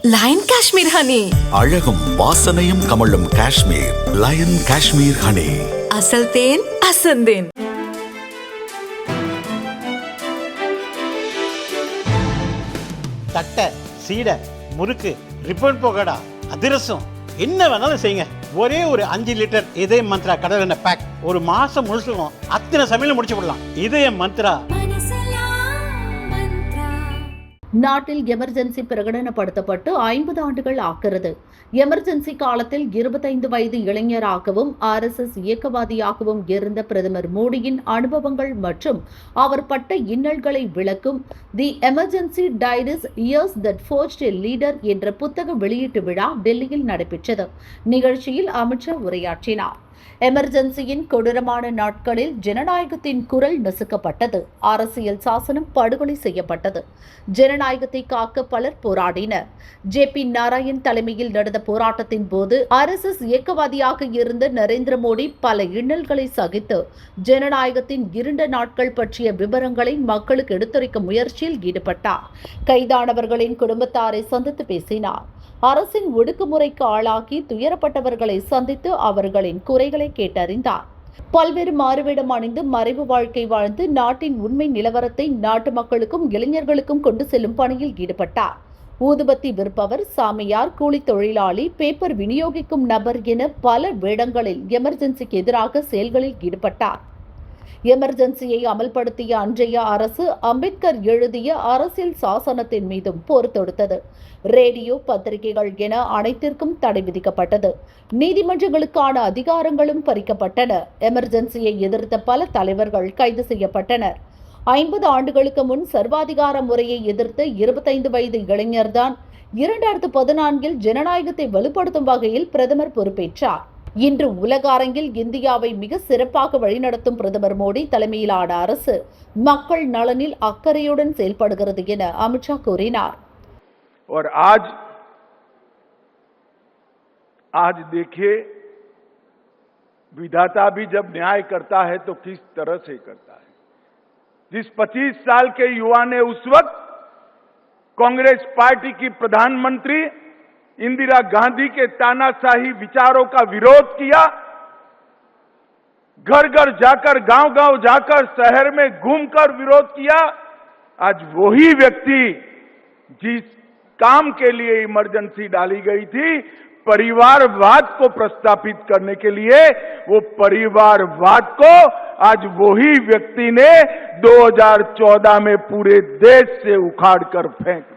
Line Kashmir honey. அழகும் வாசனையும் கமழும் காஷ்மீர் லயன் காஷ்மீர் ஹனி. அசல் தேன் அசந்தேன். தட்டை, சீடை, முறுக்கு, ரிப்பன் போகடா, அதிரசம் என்ன வேணாலும் செய்யுங்க. ஒரே ஒரு 5 லிட்டர் இதய மந்த்ரா கடல் எண்ணெய் பேக் ஒரு மாசம் முழுசுக்கும் அத்தனை சமையல் முடிச்சு விடலாம். இதய மந்த்ரா. நாட்டில் எமர்ஜென்சி பிரகடனப்படுத்தப்பட்டு 50 ஆண்டுகள் ஆகிறது. எமர்ஜென்சி காலத்தில் 25 வயது இளைஞராகவும் RSS இயக்கவாதியாகவும் இருந்த பிரதமர் மோடியின் அனுபவங்கள் மற்றும் அவர் பட்ட இன்னல்களை விளக்கும் the emergency diaries years that forged a leader என்ற புத்தக வெளியீட்டு விழா டெல்லியில் நடைபெற்றது. நிகழ்ச்சியில் அமித்ஷா உரையாற்றினார். எமர்ஜென்சியின் கொடூரமான நாட்களில் ஜனநாயகத்தின் குரல் நசுக்கப்பட்டது. அரசியல் சாசனம் படுகொலை செய்யப்பட்டது. ஜனநாயகத்தை காக்க பலர் போராடினர். JP நாராயண் தலைமையில் நடந்த போராட்டத்தின் போது RSS இயக்கவாதியாக இருந்த நரேந்திர மோடி பல இன்னல்களை சகித்து ஜனநாயகத்தின் இருண்ட நாட்கள் பற்றிய விவரங்களை மக்களுக்கு எடுத்துரைக்கும் முயற்சியில் ஈடுபட்டார். கைதானவர்களின் குடும்பத்தாரை சந்தித்து பேசினார். அரசின் ஒடுக்குமுறைக்கு ஆளாக்கி துயரப்பட்டவர்களை சந்தித்து அவர்களின் குறைகளை கேட்டறிந்தார். பல்வேறு மாறுவேடம் அணிந்து மறைவு வாழ்க்கை வாழ்ந்து நாட்டின் உண்மை நிலவரத்தை நாட்டு மக்களுக்கும் இளைஞர்களுக்கும் கொண்டு செல்லும் பணியில் ஈடுபட்டார். ஊதுபத்தி விற்பவர், சாமியார், கூலி தொழிலாளி, பேப்பர் விநியோகிக்கும் நபர் என பல வேடங்களில் எமர்ஜென்சிக்கு எதிராக செயல்களில் ஈடுபட்டார். எமர்ஜென்சியை அமல்படுத்திய அன்றைய அரசு அம்பேத்கர் எழுதிய அரசியல் சாசனத்தின் மீதும் போர் தொடுத்தது. ரேடியோ, பத்திரிகைகள் என அனைத்திற்கும் தடை விதிக்கப்பட்டது. நீதிமன்றங்களுக்கான அதிகாரங்களும் பறிக்கப்பட்டன. எமர்ஜென்சியை எதிர்த்த பல தலைவர்கள் கைது செய்யப்பட்டனர். 50 ஆண்டுகளுக்கு முன் சர்வாதிகார முறையை எதிர்த்த 25 வயது இளைஞர்தான் 2014 ஜனநாயகத்தை வலுப்படுத்தும் வகையில் பிரதமர் பொறுப்பேற்றார். இன்று உலக அரங்கில் இந்தியாவை மிக சிறப்பாக வழிநடத்தும் பிரதமர் மோடி தலைமையிலான அரசு மக்கள் நலனில் அக்கறையுடன் செயல்படுகிறது என அமித்ஷா கூறினார். और आज देखिए, विधाता भी जब न्याय करता है तो किस तरह से करता है. जिस 25 साल के युवा ने उस वक्त कांग्रेस पार्टी की प्रधानमंत्री इंदिरा गांधी के तानाशाही विचारों का विरोध किया, घर घर जाकर, गांव गांव जाकर, शहर में घूमकर विरोध किया, आज वही व्यक्ति जिस काम के लिए इमरजेंसी डाली गई थी, परिवारवाद को प्रस्तावित करने के लिए, वो परिवारवाद को आज वही व्यक्ति ने 2014 में पूरे देश से उखाड़ कर फेंक दिया.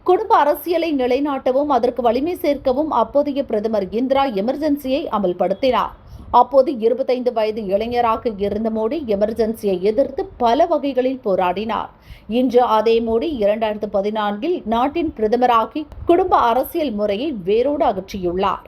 குடும்ப அரசியலை நிலைநாட்டவும் அதற்கு வலிமை சேர்க்கவும் அப்போதைய பிரதமர் இந்திரா எமர்ஜென்சியை அமல்படுத்தினார். அப்போது 25 வயது இளைஞராக இருந்த மோடி எமர்ஜென்சியை எதிர்த்து பல வகைகளில் போராடினார். இன்று அதே மோடி 2014 நாட்டின் பிரதமராகி குடும்ப அரசியல் முறையை வேரோடு அகற்றியுள்ளார்.